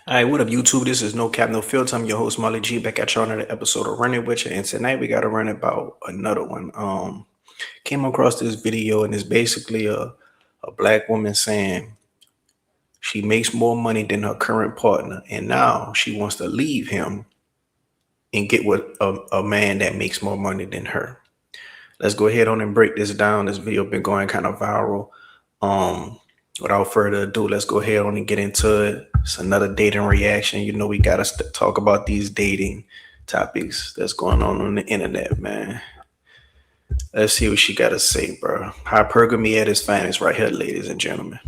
All right, what up, YouTube? This is No Cap, No Filter. I'm your host, Molly G, back at y'all another episode of Running With You. And tonight we got to run about another one. Came across this video, and it's basically a black woman saying she makes more money than her current partner, and now she wants to leave him and get with a man that makes more money than her. Let's go ahead on and break this down. This video been going kind of viral. Um, Without further ado, let's go ahead on and get into it. It's another dating reaction. You know, we gotta talk about these dating topics that's going on the internet, man. Let's see what she gotta say, bro. Hypergamy at its finest, right here, ladies and gentlemen.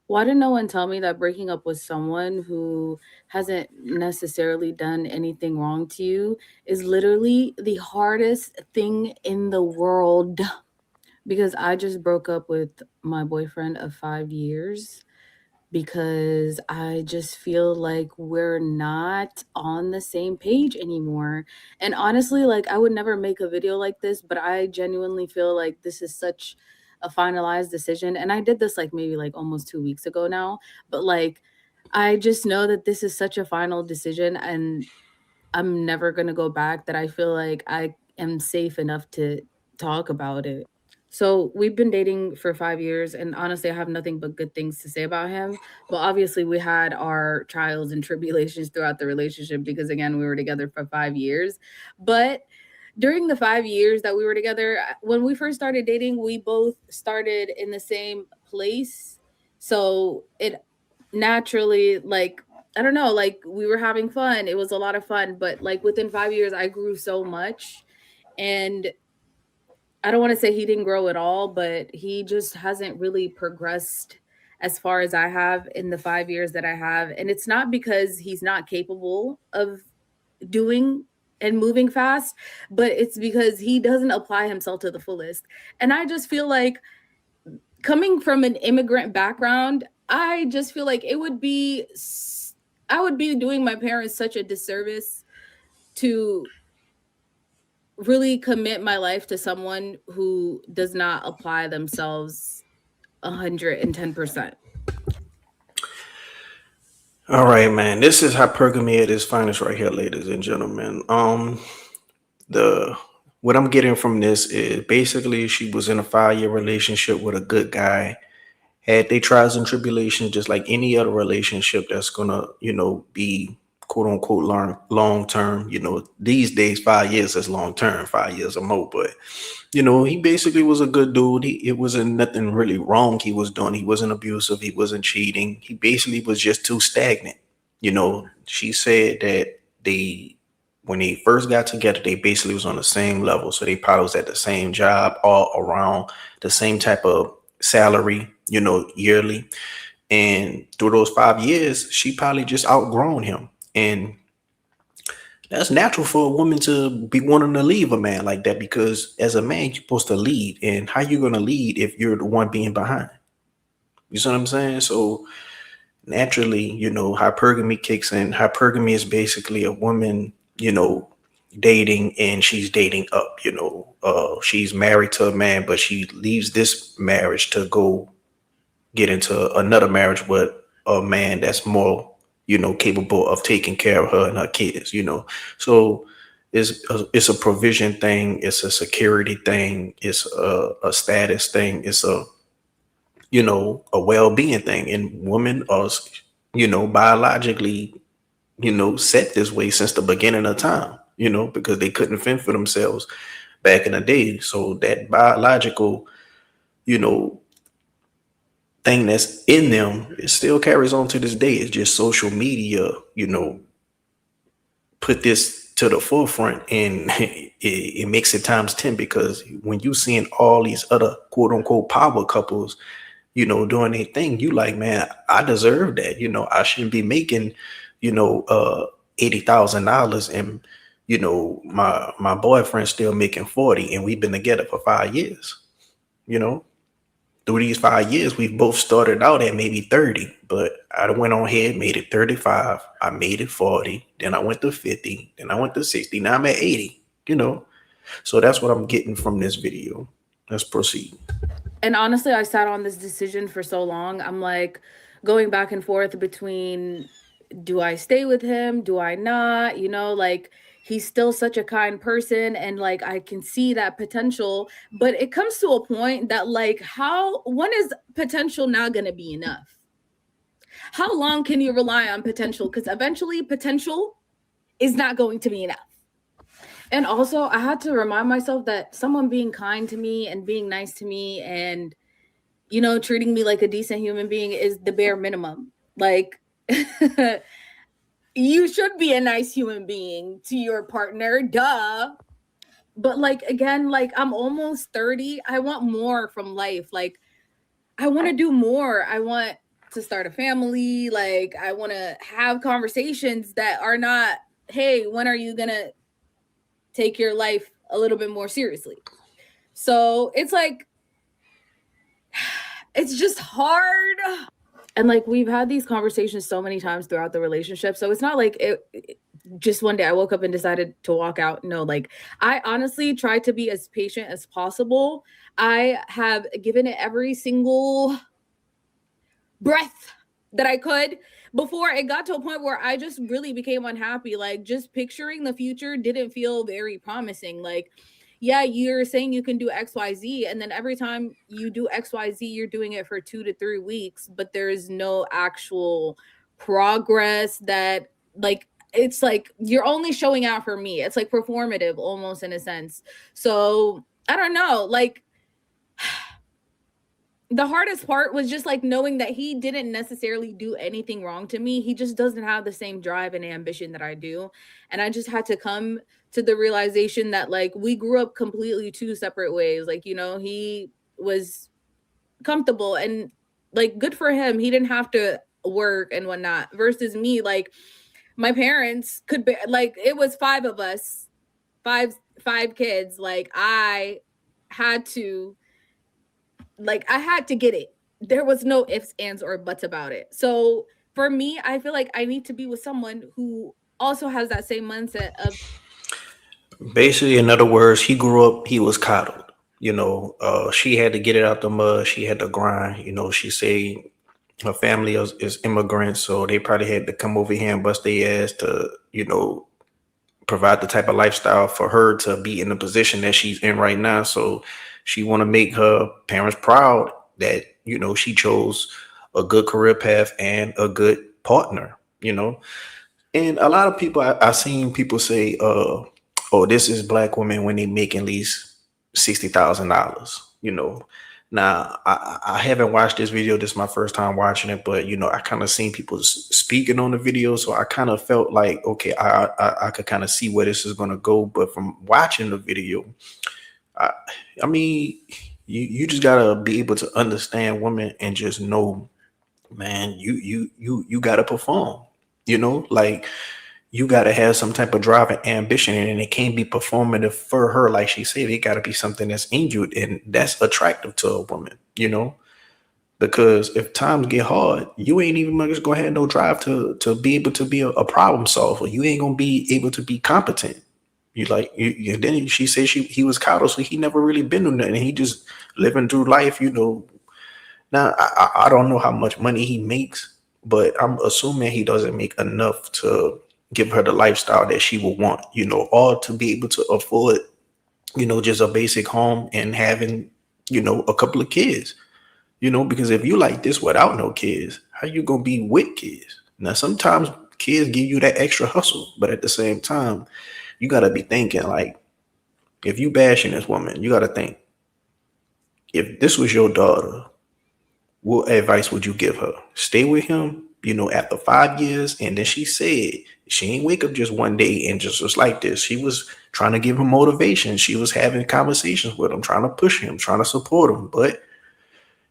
Why did no one tell me that breaking up with someone who hasn't necessarily done anything wrong to you is literally the hardest thing in the world? Because I just broke up with my boyfriend of 5 years because I just feel like we're not on the same page anymore. And honestly, like I would never make a video like this, but I genuinely feel like this is such a finalized decision. And I did this like maybe like almost 2 weeks ago now, but like I just know that this is such a final decision and I'm never going to go back, that I feel like I am safe enough to talk about it. So we've been dating for 5 years, and honestly, I have nothing but good things to say about him. But obviously, we had our trials and tribulations throughout the relationship because, again, we were together for 5 years. But during the 5 years that we were together, when we first started dating, we both started in the same place. So it naturally, like, I don't know, like we were having fun. It was a lot of fun. But like within 5 years, I grew so much. And I don't want to say he didn't grow at all, but he just hasn't really progressed as far as I have in the 5 years that I have. And it's not because he's not capable of doing and moving fast, but it's because he doesn't apply himself to the fullest. And I just feel like, coming from an immigrant background, I just feel like I would be doing my parents such a disservice to really commit my life to someone who does not apply themselves 110%. All right, man. This is hypergamy at its finest, right here, ladies and gentlemen. The what I'm getting from this is basically she was in a 5 year relationship with a good guy, had they trials and tribulations just like any other relationship that's gonna, be quote unquote long term. These days 5 years is long term, 5 years or more. But he basically was a good dude. It wasn't nothing really wrong he was doing. He wasn't abusive, he wasn't cheating. He basically was just too stagnant. She said that they when they first got together, they basically was on the same level. So they probably was at the same job, all around the same type of salary, yearly. And through those 5 years, she probably just outgrown him. And that's natural for a woman to be wanting to leave a man like that, because as a man, you're supposed to lead. And how you gonna lead if you're the one being behind? You see what I'm saying? So naturally, hypergamy kicks in. Hypergamy is basically a woman, dating, and she's dating up. She's married to a man, but she leaves this marriage to go get into another marriage with a man that's more, capable of taking care of her and her kids. So it's a provision thing, it's a security thing, it's a status thing, it's a well-being thing. And women are, biologically, set this way since the beginning of time, because they couldn't fend for themselves back in the day. So that biological, you know, thing that's in them, it still carries on to this day. It's just social media, put this to the forefront, and it makes it times 10, because when you seeing all these other quote unquote power couples, doing their thing, you like, man, I deserve that. I shouldn't be making, $80,000, and my boyfriend's still making 40, and we've been together for 5 years. You know, through these 5 years, we've both started out at maybe 30, but I went on ahead, made it 35. I made it 40. Then I went to 50. Then I went to 60. Now I'm at 80, So that's what I'm getting from this video. Let's proceed. And honestly, I sat on this decision for so long. I'm like going back and forth between do I stay with him? Do I not? You know, like he's still such a kind person and like I can see that potential, but it comes to a point that like how when is potential not going to be enough? How long can you rely on potential? Because eventually potential is not going to be enough. And also, I had to remind myself that someone being kind to me and being nice to me and, you know, treating me like a decent human being is the bare minimum. Like, you should be a nice human being to your partner, duh. But, like, again, like, I'm almost 30. I want more from life. Like, I want to do more. I want to start a family. Like, I want to have conversations that are not, hey, when are you going to take your life a little bit more seriously? So it's like, it's just hard. And like, we've had these conversations so many times throughout the relationship. So it's not like just one day I woke up and decided to walk out. No, like, I honestly tried to be as patient as possible. I have given it every single breath that I could before it got to a point where I just really became unhappy. Like, just picturing the future didn't feel very promising. Like, yeah, you're saying you can do XYZ, and then every time you do XYZ, you're doing it for 2 to 3 weeks, but there is no actual progress that, like, it's like you're only showing out for me. It's like performative almost in a sense. So I don't know. Like, the hardest part was just like knowing that he didn't necessarily do anything wrong to me. He just doesn't have the same drive and ambition that I do. And I just had to come to the realization that like we grew up completely two separate ways. Like, you know, he was comfortable and like good for him. He didn't have to work and whatnot versus me. Like, my parents could be like, it was five of us, five kids. Like, I had to get it. There was no ifs, ands, or buts about it. So for me, I feel like I need to be with someone who also has that same mindset of, Basically, in other words, he grew up, he was coddled. She had to get it out the mud. She had to grind. She say her family is immigrants, so they probably had to come over here and bust their ass to, provide the type of lifestyle for her to be in the position that she's in right now. So she want to make her parents proud that, she chose a good career path and a good partner. And a lot of people, I seen people say, oh, this is black women when they making at least $60,000. Now I haven't watched this video. This is my first time watching it, but I kind of seen people speaking on the video, so I kind of felt like, okay, I could kind of see where this is gonna go. But from watching the video, I mean, you just gotta be able to understand women and just know, man, you gotta perform. Like, you got to have some type of drive and ambition, and it can't be performative for her. Like she said, it got to be something that's in you and that's attractive to a woman. Because if times get hard, you ain't even gonna go ahead and no drive to be able to be a problem solver. You ain't gonna be able to be competent. Then she said he was coddled, so he never really been through nothing. He just living through life. Now I don't know how much money he makes, but I'm assuming he doesn't make enough to give her the lifestyle that she would want, or to be able to afford, just a basic home and having, a couple of kids, because if you like this without no kids, how you gonna be with kids? Now, sometimes kids give you that extra hustle, but at the same time, you gotta be thinking like, if you bashing this woman, you gotta think, if this was your daughter, what advice would you give her? Stay with him, after 5 years. And then she said she ain't wake up just one day and just like this. She was trying to give him motivation. She was having conversations with him, trying to push him, trying to support him, but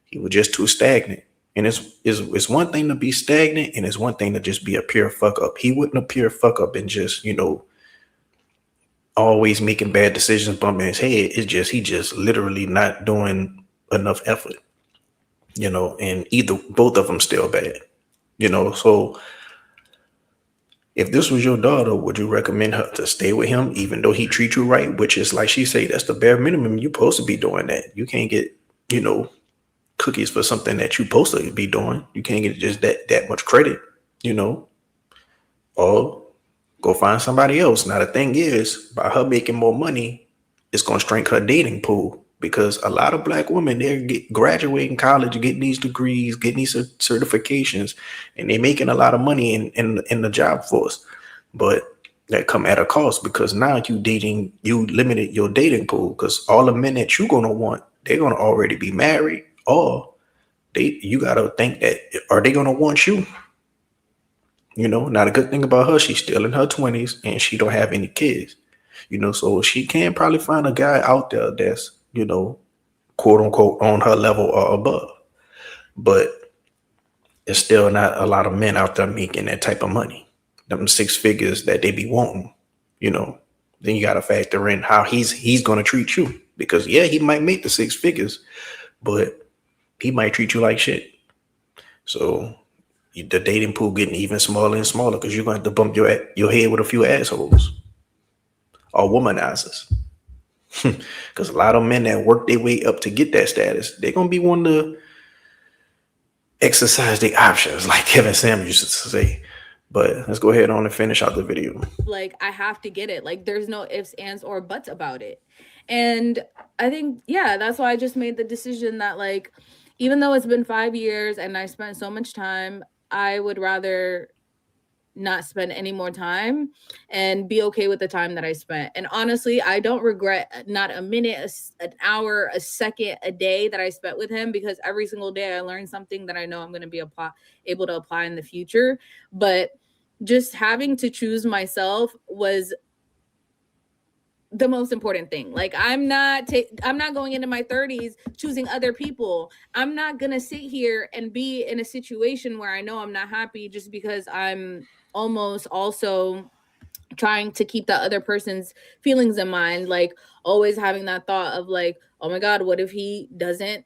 he was just too stagnant. And it's one thing to be stagnant, and it's one thing to just be a pure fuck up. He wouldn't appear fuck up and just, always making bad decisions, bumping his head. It's just he just literally not doing enough effort. And both of them still bad. So if this was your daughter, would you recommend her to stay with him even though he treats you right? Which is, like she say, that's the bare minimum. You're supposed to be doing that. You can't get, cookies for something that you're supposed to be doing. You can't get just that much credit. or go find somebody else. Now the thing is, by her making more money, it's gonna shrink her dating pool because a lot of black women they're graduating college, getting these degrees, getting these certifications, and they're making a lot of money in the job force. But that come at a cost because now you limited your dating pool because all the men that you're gonna want, they're gonna already be married, or you gotta think that are they gonna want you? Now the good thing about her, she's still in her 20s and she don't have any kids. So she can probably find a guy out there that's, quote unquote on her level or above. But there's still not a lot of men out there making that type of money. Them six figures that they be wanting, you know. Then you gotta factor in how he's gonna treat you. Because yeah, he might make the six figures, but he might treat you like shit. So the dating pool getting even smaller and smaller because you're gonna have to bump your head with a few assholes or womanizers. Because a lot of men that work their way up to get that status, they're gonna be wanting to exercise their options, like Kevin Samuels used to say. But let's go ahead on and finish out the video. Like, I have to get it. Like, there's no ifs, ands, or buts about it. And I think, yeah, that's why I just made the decision that, like, even though it's been 5 years and I spent so much time, I would rather not spend any more time and be okay with the time that I spent. And honestly, I don't regret not a minute, an hour, a second, a day that I spent with him, because every single day I learned something that I know I'm going to be able to apply in the future. But just having to choose myself was the most important thing. Like, I'm not going into my 30s choosing other people. I'm not going to sit here and be in a situation where I know I'm not happy just because I'm almost also trying to keep that other person's feelings in mind. Like, always having that thought of like, oh my God, what if he doesn't,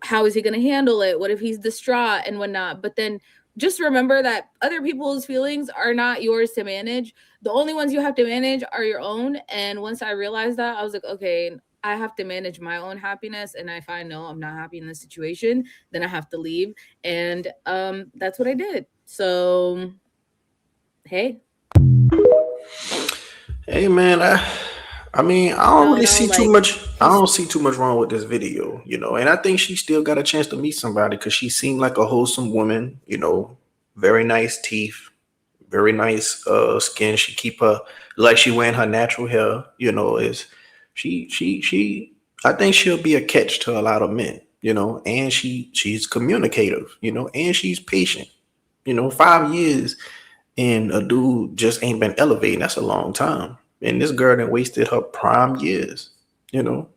how is he going to handle it? What if he's distraught and whatnot? But then just remember that other people's feelings are not yours to manage. The only ones you have to manage are your own. And once I realized that, I was like, okay, I have to manage my own happiness. And if I know I'm not happy in this situation, then I have to leave. And that's what I did. So, hey. Hey man, I mean, I don't really see too much. I don't see too much wrong with this video, and I think she still got a chance to meet somebody because she seemed like a wholesome woman, very nice teeth, very nice skin. She keep her like she wearing her natural hair, is she I think she'll be a catch to a lot of men, and she's communicative, and she's patient. 5 years and a dude just ain't been elevating. That's a long time. And this girl that wasted her prime years. I'm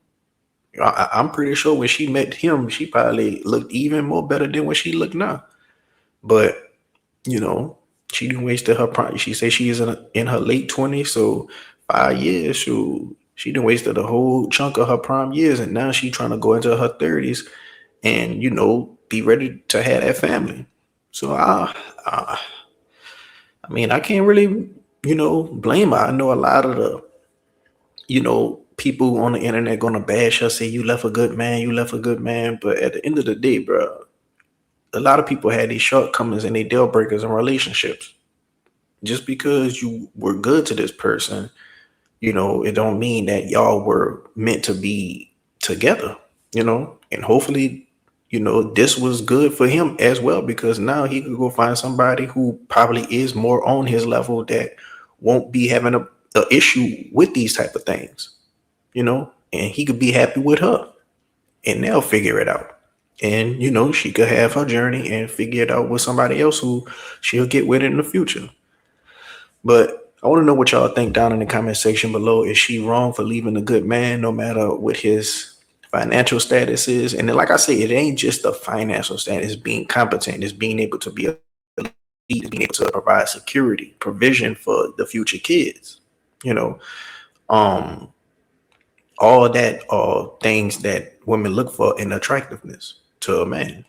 pretty sure when she met him, she probably looked even more better than what she look now. But she didn't waste her prime. She said she is in her late 20s, so 5 years. She didn't wasted a whole chunk of her prime years, and now she trying to go into her 30s and be ready to have that family. So I mean, I can't really, blame her. I know a lot of the, people on the internet gonna bash her, say you left a good man, But at the end of the day, bro, a lot of people had these shortcomings and they deal breakers in relationships. Just because you were good to this person, it don't mean that y'all were meant to be together, and hopefully, this was good for him as well, because now he could go find somebody who probably is more on his level that won't be having a issue with these type of things, and he could be happy with her and they'll figure it out. And, she could have her journey and figure it out with somebody else who she'll get with in the future. But I want to know what y'all think down in the comment section below. Is she wrong for leaving a good man no matter what his financial status is? And then, like I say, it ain't just the financial status. Being competent, is being able to be a lead, being able to provide security, provision for the future kids. All that are things that women look for in attractiveness to a man.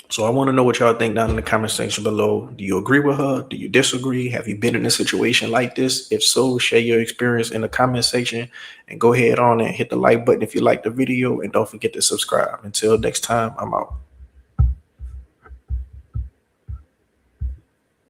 So I want to know what y'all think down in the comment section below. Do you agree with her? Do you disagree? Have you been in a situation like this? If so, share your experience in the comment section and go ahead on and hit the like button if you like the video, and don't forget to subscribe. Until next time, I'm out.